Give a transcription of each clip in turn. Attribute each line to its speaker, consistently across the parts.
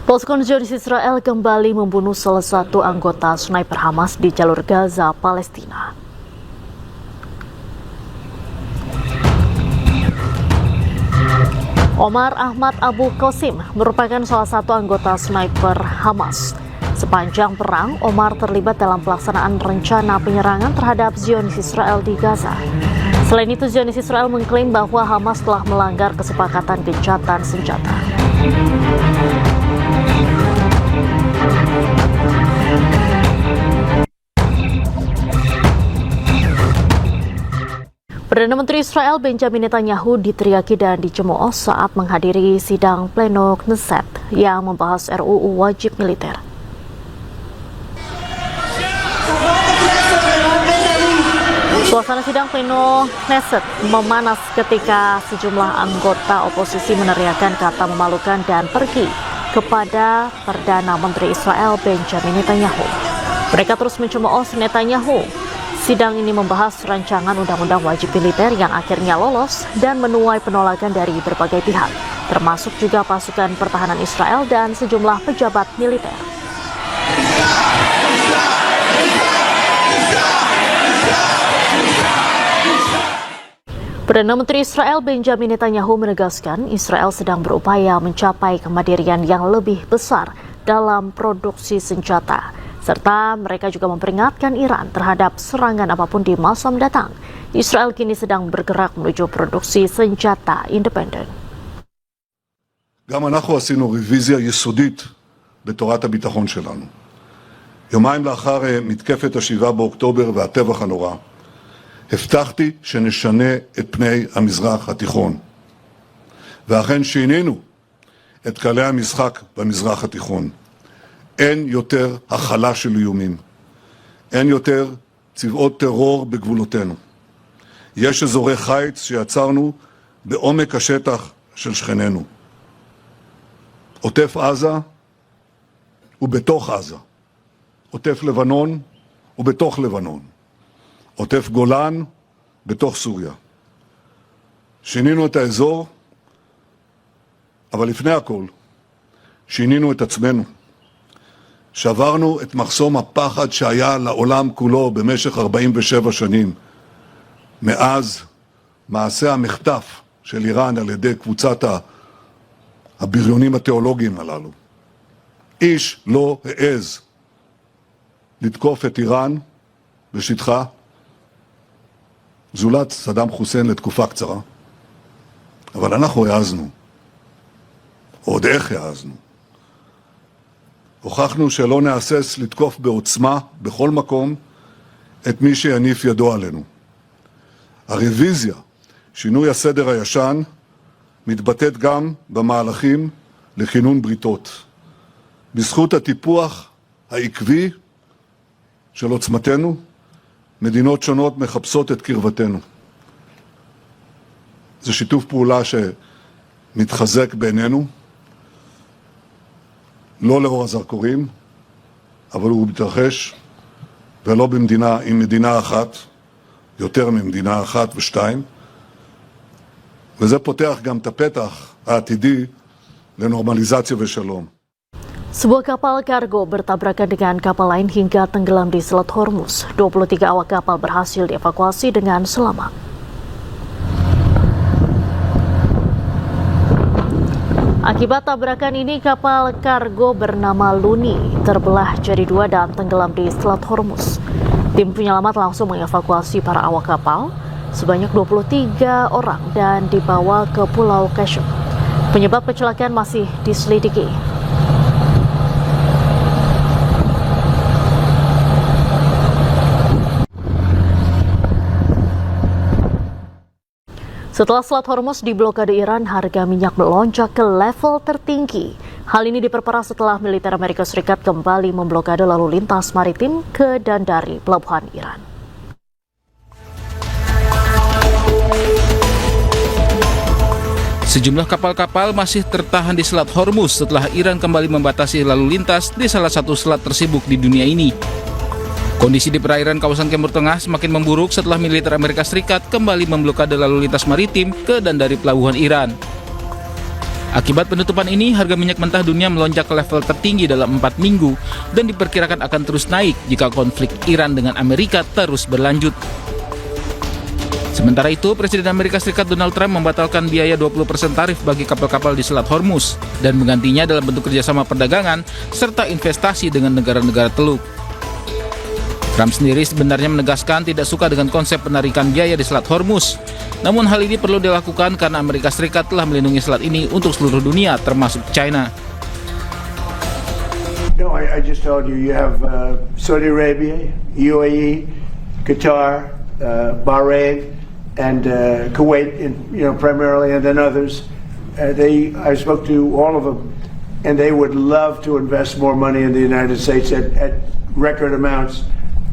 Speaker 1: Pasukan Zionis Israel kembali membunuh salah satu anggota sniper Hamas di jalur Gaza, Palestina. Omar Ahmad Abu Qasim merupakan salah satu anggota sniper Hamas. Sepanjang perang, Omar terlibat dalam pelaksanaan rencana penyerangan terhadap Zionis Israel di Gaza. Selain itu, Zionis Israel mengklaim bahwa Hamas telah melanggar kesepakatan gencatan senjata. Perdana Menteri Israel Benjamin Netanyahu diteriaki dan dicemooh saat menghadiri sidang pleno Knesset yang membahas RUU wajib militer. Suasana sidang pleno Knesset memanas ketika sejumlah anggota oposisi meneriakkan kata memalukan dan pergi kepada Perdana Menteri Israel Benjamin Netanyahu. Mereka terus mencemooh Netanyahu. Sidang ini membahas rancangan undang-undang wajib militer yang akhirnya lolos dan menuai penolakan dari berbagai pihak, termasuk juga pasukan pertahanan Israel dan sejumlah pejabat militer. Perdana Menteri Israel Benjamin Netanyahu menegaskan Israel sedang berupaya mencapai kemandirian yang lebih besar dalam produksi senjata, serta mereka juga memperingatkan Iran terhadap serangan apapun di masa mendatang. Israel kini sedang bergerak menuju produksi senjata independen.
Speaker 2: גם אנחנו עשינו רוויזיה יסודית בתורת הביטחון שלנו. יומיים לאחר מתקפת ה-7 באוקטובר והטבח הנורא, הבטחתי שנשנה את פני המזרח התיכון. ואכן שינינו את כללי המשחק במזרח התיכון. אין יותר הכלה של איומים. אין יותר צבאות טרור בגבולותינו. יש אזורי חיץ שיצרנו בעומק השטח של שכנינו. עוטף עזה ובתוך עזה. עוטף לבנון ובתוך לבנון. עוטף גולן בתוך סוריה. שינינו את האזור, אבל לפני הכל שינינו את עצמנו. שברנו את מחסום הפחד שהיה לעולם כולו במשך 47 שנים, מאז מעשה המחטף של איראן על ידי קבוצת הבריונים התיאולוגיים הללו. איש לא העז לתקוף את איראן בשטחה, זולת סדאם חוסיין לתקופה קצרה. אבל אנחנו העזנו. עוד איך העזנו. הוכחנו שלא נהסס לתקוף בעוצמה בכל מקום את מי שיניף ידו עלינו. הרוויזיה, שינוי הסדר הישן, מתבטאת גם במהלכים לכינון בריתות. בזכות הטיפוח העקבי של עוצמתנו, מדינות שונות מחפשות את קרבתנו. זה שיתוף פעולה שמתחזק בינינו, לא לאור הזרקורים, אבל הוא מתרחש, ולא עם מדינה אחת, יותר ממדינה אחת ושתיים, וזה פותח גם את הפתח העתידי לנורמליזציה ושלום.
Speaker 1: Sebuah kapal kargo bertabrakan dengan kapal lain hingga tenggelam di Selat Hormuz. 23 awak kapal berhasil dievakuasi dengan selamat. Akibat tabrakan ini, kapal kargo bernama Luni terbelah jadi dua dan tenggelam di Selat Hormuz. Tim penyelamat langsung mengevakuasi para awak kapal, sebanyak 23 orang, dan dibawa ke Pulau Qashm. Penyebab kecelakaan masih diselidiki. Setelah Selat Hormuz diblokade Iran, harga minyak melonjak ke level tertinggi. Hal ini diperparah setelah militer Amerika Serikat kembali memblokade lalu lintas maritim ke dan dari pelabuhan Iran.
Speaker 3: Sejumlah kapal-kapal masih tertahan di Selat Hormuz setelah Iran kembali membatasi lalu lintas di salah satu selat tersibuk di dunia ini. Kondisi di perairan kawasan Timur Tengah semakin memburuk setelah militer Amerika Serikat kembali memblokade lalu lintas maritim ke dan dari pelabuhan Iran. Akibat penutupan ini, harga minyak mentah dunia melonjak ke level tertinggi dalam 4 minggu dan diperkirakan akan terus naik jika konflik Iran dengan Amerika terus berlanjut. Sementara itu, Presiden Amerika Serikat Donald Trump membatalkan biaya 20% tarif bagi kapal-kapal di Selat Hormuz dan menggantinya dalam bentuk kerjasama perdagangan serta investasi dengan negara-negara Teluk. Trump sendiri sebenarnya menegaskan tidak suka dengan konsep penarikan biaya di Selat Hormuz. Namun hal ini perlu dilakukan karena Amerika Serikat telah melindungi selat ini untuk seluruh dunia termasuk China.
Speaker 4: No, I just told you have Saudi Arabia, UAE, Qatar, Bahrain, and Kuwait, primarily, and then others. I spoke to all of them, and they would love to invest more money in the United States at record amounts,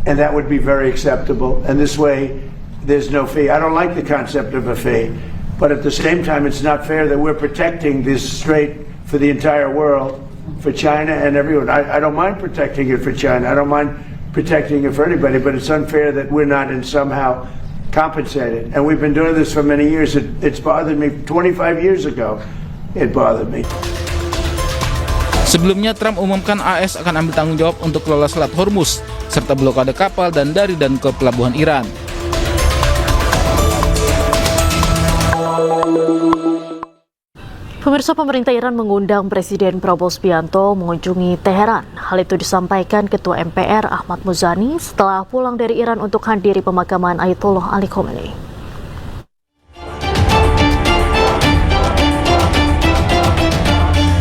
Speaker 4: and that would be very acceptable. And this way, there's no fee. I don't like the concept of a fee, but at the same time, it's not fair that we're protecting this strait for the entire world, for China and everyone. I don't mind protecting it for China. I don't mind protecting it for anybody, but it's unfair that we're not in somehow compensated. And we've been doing this for many years. It's bothered me 25 years ago. It bothered me.
Speaker 3: Sebelumnya, Trump umumkan AS akan ambil tanggung jawab untuk kelola Selat Hormuz, serta blokade kapal dan dari dan ke pelabuhan Iran.
Speaker 1: Pemirsa, pemerintah Iran mengundang Presiden Prabowo Subianto mengunjungi Teheran. Hal itu disampaikan Ketua MPR Ahmad Muzani setelah pulang dari Iran untuk hadiri pemakaman Ayatollah Ali Khamenei.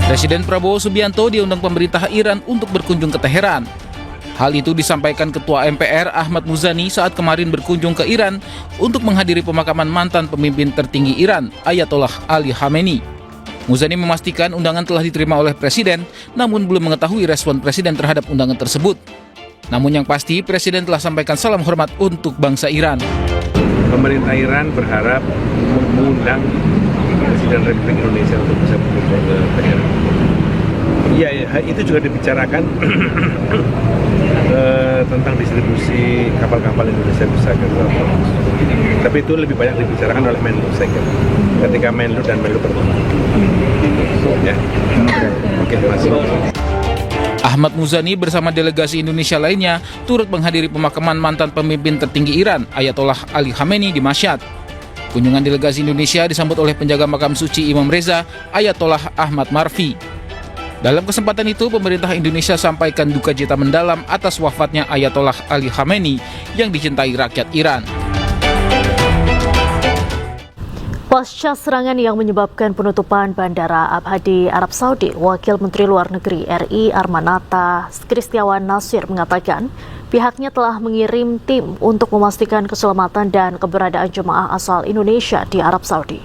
Speaker 3: Presiden Prabowo Subianto diundang pemerintah Iran untuk berkunjung ke Teheran. Hal itu disampaikan Ketua MPR Ahmad Muzani saat kemarin berkunjung ke Iran untuk menghadiri pemakaman mantan pemimpin tertinggi Iran, Ayatollah Ali Khamenei. Muzani memastikan undangan telah diterima oleh Presiden, namun belum mengetahui respon Presiden terhadap undangan tersebut. Namun yang pasti, Presiden telah sampaikan salam hormat untuk bangsa Iran.
Speaker 5: Pemerintah Iran berharap mengundang Presiden Republik Indonesia untuk bisa berkunjung ke Teheran. Iya, itu juga dibicarakan tentang distribusi kapal-kapal Indonesia bisa ke Teheran. Tapi itu lebih banyak dibicarakan oleh Menlu, saya kira. Ketika Menlu dan Menlu bertemu. Ya. Oke, terima kasih.
Speaker 3: Ahmad Muzani bersama delegasi Indonesia lainnya turut menghadiri pemakaman mantan pemimpin tertinggi Iran, Ayatollah Ali Khamenei di Mashhad. Kunjungan delegasi Indonesia disambut oleh penjaga makam suci Imam Reza, Ayatollah Ahmad Marfi. Dalam kesempatan itu, pemerintah Indonesia sampaikan duka cita mendalam atas wafatnya Ayatollah Ali Khamenei yang dicintai rakyat Iran.
Speaker 1: Pasca serangan yang menyebabkan penutupan Bandara Abha di Arab Saudi, Wakil Menteri Luar Negeri RI Armanata Kristiawan Nasir mengatakan pihaknya telah mengirim tim untuk memastikan keselamatan dan keberadaan jemaah asal Indonesia di Arab Saudi.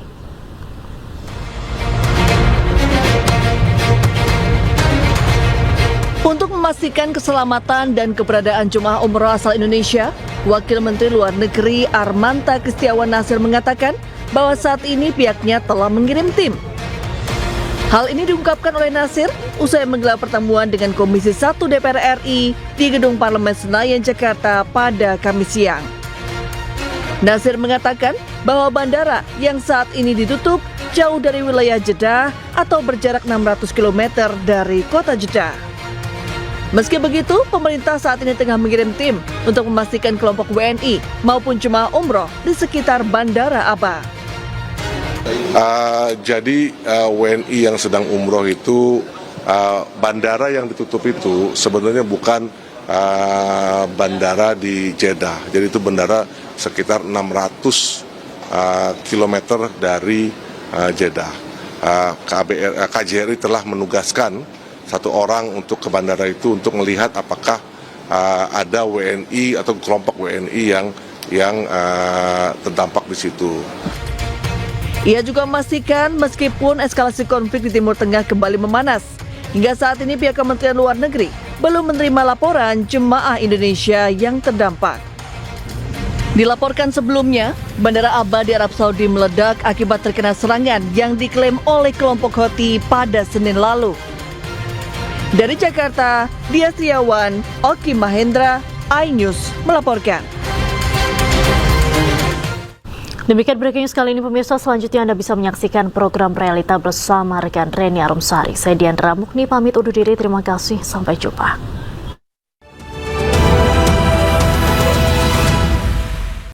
Speaker 6: Untuk memastikan keselamatan dan keberadaan jemaah umroh asal Indonesia, Wakil Menteri Luar Negeri Armanata Kristiawan Nasir mengatakan bahwa saat ini pihaknya telah mengirim tim. Hal ini diungkapkan oleh Nasir usai menggelar pertemuan dengan Komisi 1 DPR RI di Gedung Parlemen Senayan, Jakarta pada Kamis siang. Nasir mengatakan bahwa bandara yang saat ini ditutup jauh dari wilayah Jeddah atau berjarak 600 km dari kota Jeddah. Meski begitu, pemerintah saat ini tengah mengirim tim untuk memastikan kelompok WNI maupun jemaah umroh di sekitar Bandara Abha.
Speaker 7: Jadi WNI yang sedang umroh itu, bandara yang ditutup itu sebenarnya bukan bandara di Jeddah. Jadi itu bandara sekitar 600 km dari Jeddah. KJRI telah menugaskan satu orang untuk ke bandara itu untuk melihat apakah ada WNI atau kelompok WNI yang terdampak di situ.
Speaker 6: Ia juga memastikan meskipun eskalasi konflik di Timur Tengah kembali memanas, hingga saat ini pihak Kementerian Luar Negeri belum menerima laporan jemaah Indonesia yang terdampak. Dilaporkan sebelumnya, Bandara Abha di Arab Saudi meledak akibat terkena serangan yang diklaim oleh kelompok Houthi pada Senin lalu. Dari Jakarta, Dia Setiawan, Oki Mahendra, iNews melaporkan.
Speaker 1: Demikian breaking news kali ini pemirsa, selanjutnya Anda bisa menyaksikan program Realita bersama rekan Reni Arumsari. Saya Diandra Mukni pamit undur diri, terima kasih, sampai jumpa.